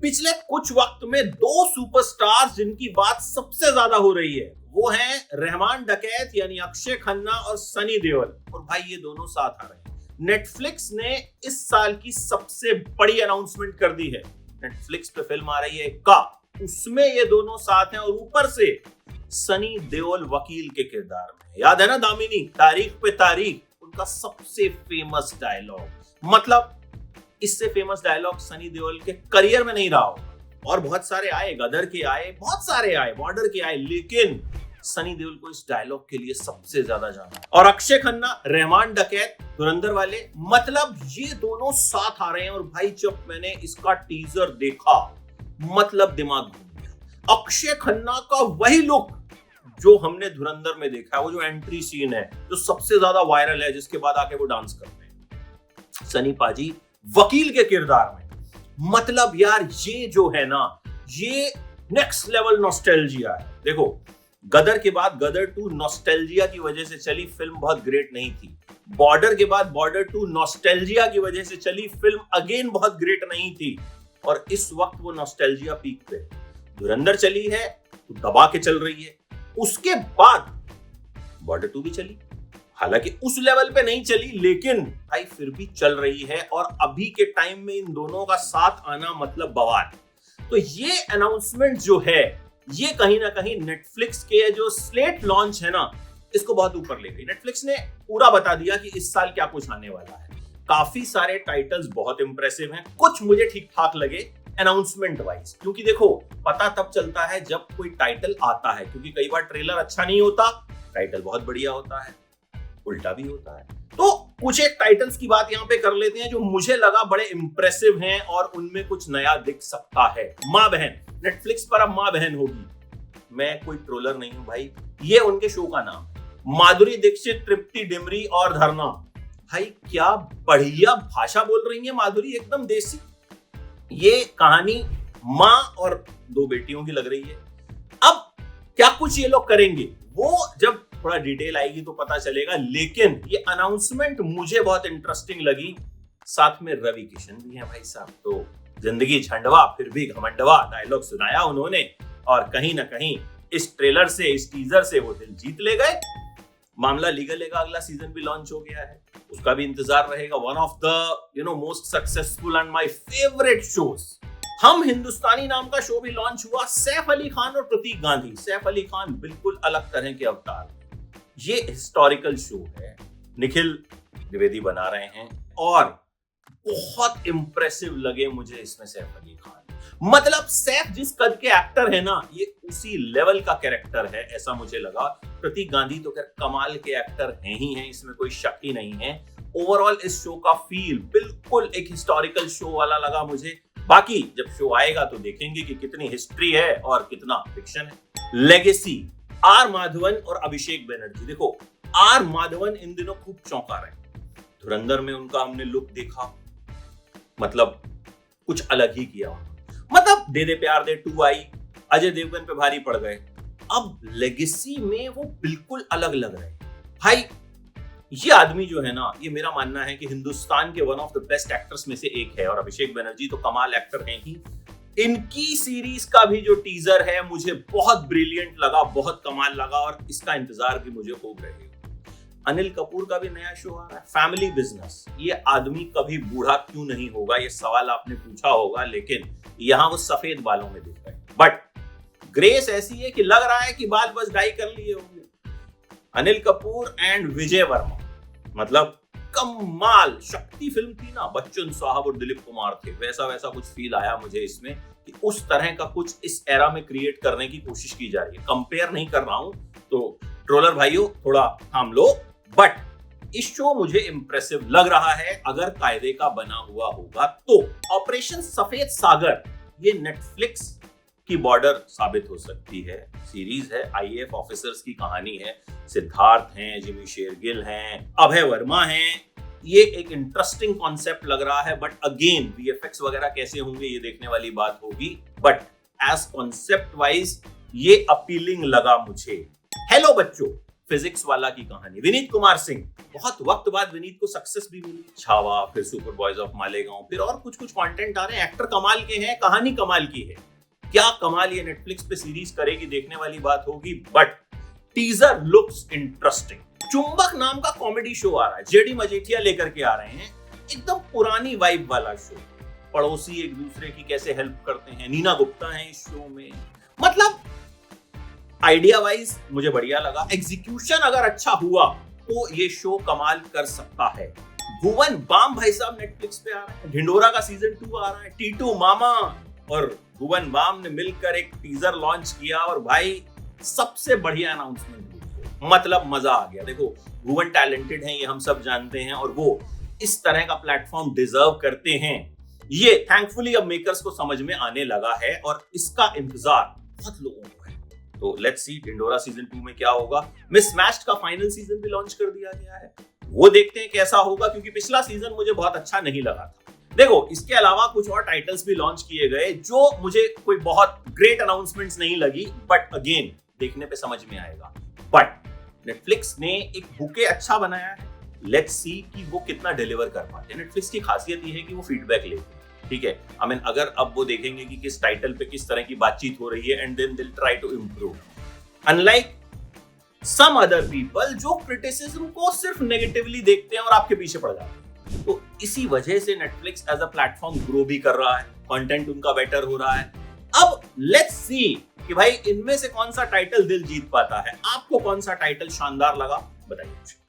पिछले कुछ वक्त में दो सुपरस्टार्स जिनकी बात सबसे ज्यादा हो रही है वो हैं रहमान डकैत यानी अक्षय खन्ना और सनी देओल। और भाई ये दोनों साथ आ रहे हैं। नेटफ्लिक्स ने इस साल की सबसे बड़ी अनाउंसमेंट कर दी है। नेटफ्लिक्स पे फिल्म आ रही है का, उसमें ये दोनों साथ हैं और ऊपर से सनी देओल वकील के किरदार में। याद है ना दामिनी, तारीख पे तारीख, उनका सबसे फेमस डायलॉग, मतलब इससे फेमस डायलॉग सनी देओल के करियर में नहीं रहा हो। और बहुत सारे आए, गदर के आए, बहुत सारे आए, बॉर्डर के आए, लेकिन सनी देओल को इस डायलॉग के लिए सबसे ज्यादा जाना। और अक्षय खन्ना रहमान डकैत धुरंधर वाले, मतलब ये दोनों साथ आ रहे हैं। और भाई जब मैंने इसका टीजर देखा मतलब दिमाग घूम गया। अक्षय खन्ना का वही लुक जो हमने धुरंधर में देखा है, वो जो एंट्री सीन है जो सबसे ज्यादा वायरल है, जिसके बाद आके वो डांस करते हैं, सनी पाजी वकील के किरदार में। मतलब यार ये जो है ना, ये नेक्स्ट लेवल नॉस्टैल्जिया है। देखो गदर के बाद गदर 2 नॉस्टैल्जिया की वजह से चली, फिल्म बहुत ग्रेट नहीं थी। बॉर्डर के बाद बॉर्डर 2 नॉस्टैल्जिया की वजह से चली, फिल्म अगेन बहुत ग्रेट नहीं थी। और इस वक्त वो नॉस्टैल्जिया पीक पे। धुरंधर चली है तो दबा के चल रही है, उसके बाद बॉर्डर 2 भी चली, हालांकि उस लेवल पे नहीं चली, लेकिन भाई फिर भी चल रही है। और अभी के टाइम में इन दोनों का साथ आना मतलब बवाल। तो ये अनाउंसमेंट जो है, ये कहीं ना कहीं नेटफ्लिक्स के जो स्लेट लॉन्च है ना, इसको बहुत ऊपर ले गई। नेटफ्लिक्स ने पूरा बता दिया कि इस साल क्या कुछ आने वाला है। काफी सारे टाइटल्स बहुत इंप्रेसिव हैं, कुछ मुझे ठीक ठाक लगे अनाउंसमेंट वाइज, क्योंकि देखो पता तब चलता है जब कोई टाइटल आता है, क्योंकि कई बार ट्रेलर अच्छा नहीं होता, टाइटल बहुत बढ़िया होता है, उल्टा भी होता है। तो कुछ एक टाइटल्स की बात यहाँ पे कर लेते हैं जो मुझे लगा बड़े इंप्रेसिव हैं और उनमें कुछ नया दिख सकता है। माँ बहन, नेटफ्लिक्स पर अब माँ बहन होगी। मैं कोई ट्रोलर नहीं हूं भाई, ये उनके शो का नाम है। माधुरी दीक्षित, तृप्ति डिमरी और धरना, भाई क्या बढ़िया भाषा बोल रही है माधुरी, एकदम देसी। ये कहानी माँ और 2 बेटियों की लग रही है। अब क्या कुछ ये लोग करेंगे वो जब थोड़ा डिटेल आएगी तो पता चलेगा, लेकिन ये अनाउंसमेंट मुझे बहुत इंटरेस्टिंग लगी। साथ में रवि किशन भी हैं भाई साहब, तो जिंदगी झंडवा फिर भी घमंडवा डायलॉग सुनाया उन्होंने। और कहीं ना कहीं इस ट्रेलर से, इस टीजर से वो दिल जीत ले गए। मामला लीगल है का अगला सीजन भी लॉन्च हो गया है, उसका भी इंतजार रहेगा। One of the most successful and my favourite shows. हम हिंदुस्तानी नाम का शो भी लॉन्च हुआ, सैफ अली खान और प्रतीक गांधी। सैफ अली खान बिल्कुल अलग तरह के अवतार। ये हिस्टोरिकल शो है, निखिल द्विवेदी बना रहे हैं और बहुत इंप्रेसिव लगे मुझे इसमें सैफ अली खान। मतलब सैफ जिस कद के एक्टर है ना, ये उसी लेवल का कैरेक्टर है, ऐसा मुझे लगा। प्रतीक गांधी तो खैर कमाल के एक्टर हैं ही हैं, इसमें कोई शक ही नहीं है। ओवरऑल इस शो का फील बिल्कुल एक हिस्टोरिकल शो वाला लगा मुझे। बाकी जब शो आएगा तो देखेंगे कि कितनी हिस्ट्री है और कितना फिक्शन है। लेगेसी, आर माधवन और अभिषेक बनर्जी। देखो आर माधवन इन दिनों खूब चौंका रहे हैं। धुरंधर में उनका हमने लुक देखा, मतलब कुछ अलग ही किया। मतलब दे दे प्यार दे 2 आई, अजय देवगन पे भारी पड़ गए। अब लेगेसी में वो बिल्कुल अलग लग रहे हैं। भाई ये आदमी जो है ना, ये मेरा मानना है कि हिंदुस्तान के one of the best actors में से एक है। और अभिषेक बनर्जी तो कमाल एक्टर हैं ही। इनकी सीरीज का भी जो टीजर है मुझे बहुत ब्रिलियंट लगा, बहुत कमाल लगा, और इसका इंतजार भी मुझे खूब रहेगा। अनिल कपूर का भी नया शो आ रहा है, फैमिली बिजनेस। ये आदमी कभी बूढ़ा क्यों नहीं होगा, ये सवाल आपने पूछा होगा, लेकिन यहाँ वो सफेद बालों में दिख रहे हैं। बट ग्रेस ऐसी है कि लग रहा है कि बाल बस डाई कर लिए होंगे। अनिल कपूर एंड विजय वर्मा, मतलब कमाल। शक्ति फिल्म थी ना, बच्चन साहब और दिलीप कुमार थे, वैसा कुछ फील आया मुझे इसमें कि उस तरह का कुछ इस एरा में क्रिएट करने की कोशिश की जा रही है। कंपेयर नहीं कर रहा हूं, तो ट्रोलर भाइयों थोड़ा थाम लो। बट इस शो मुझे इंप्रेसिव लग रहा है, अगर कायदे का बना हुआ होगा तो। ऑपरेशन सफेद सागर, ये नेटफ्लिक्स की बॉर्डर साबित हो सकती है। सीरीज है, आईएएफ ऑफिसर्स की कहानी है। सिद्धार्थ हैं, जिमी शेरगिल हैं, अभय वर्मा हैं। ये एक इंटरेस्टिंग कॉन्सेप्ट लग रहा है, बट अगेन वीएफएक्स वगैरह कैसे होंगे ये देखने वाली बात होगी। बट एज कॉन्सेप्ट वाइज ये अपीलिंग लगा मुझे। हेलो बच्चों, फिजिक्स वाला की कहानी, विनीत कुमार सिंह, बहुत वक्त बाद विनीत को सक्सेस भी मिली, छावा, फिर सुपर बॉयज ऑफ मालेगांव, फिर और कुछ कंटेंट आ रहे हैं। एक्टर कमाल के हैं, कहानी कमाल की है। क्या कमाल ये नेटफ्लिक्स पे सीरीज करेगी, देखने वाली बात होगी। But teaser looks interesting. चुंबक नाम का कॉमेडी शो आ रहा है, जेडी मजीठिया लेकर के आ रहे हैं। एकदम पुरानी वाइब वाला शो, पड़ोसी एक दूसरे की कैसे हेल्प करते हैं। नीना गुप्ता है इस शो में। मतलब आइडिया वाइज मुझे बढ़िया लगा। एग्जीक्यूशन अगर अच्छा हुआ तो ये शो कमाल कर सकता है। भुवन बाम भाई साहब नेटफ्लिक्स पे आ रहा है। ढिंडोरा का सीजन 2 आ रहा है। टीटू मामा और भुवन बाम ने मिलकर एक टीजर लॉन्च किया और भाई सबसे बढ़िया अनाउंसमेंट हुई। मतलब मजा आ गया। देखो भुवन टैलेंटेड हैं, ये हम सब जानते हैं, और वो इस तरह का प्लेटफॉर्म डिजर्व करते हैं। ये थैंकफुली अब मेकर्स को समझ में आने लगा है और इसका इंतजार बहुत लोगों को है। तो लेट्स सी ढिंडोरा सीजन 2 में क्या होगा। मिसमैच्ड का फाइनल सीजन भी लॉन्च कर दिया गया है, वो देखते हैं कैसा होगा, क्योंकि पिछला सीजन मुझे बहुत अच्छा नहीं लगा था। देखो इसके अलावा कुछ और टाइटल्स भी लॉन्च किए गए जो मुझे कोई बहुत ग्रेट अनाउंसमेंट्स नहीं लगी, बट अगेन देखने पे समझ में आएगा। बट नेटफ्लिक्स ने एक बुके अच्छा बनाया है, लेट्स सी कि वो कितना डिलीवर कर पाते हैं। नेटफ्लिक्स की खासियत ये है कि वो फीडबैक लेते हैं, ठीक है। आई मीन अगर अब वो देखेंगे कि किस टाइटल पे किस तरह की बातचीत हो रही है, and then they will try to improve, unlike some other people जो क्रिटिसिज्म को सिर्फ नेगेटिवली देखते हैं और आपके पीछे पड़ जाते हैं। तो इसी वजह से Netflix as a platform grow भी कर रहा है, कंटेंट उनका बेटर हो रहा है। अब लेट्स सी कि भाई इनमें से कौन सा टाइटल दिल जीत पाता है। आपको कौन सा टाइटल शानदार लगा, बताइए मुझे।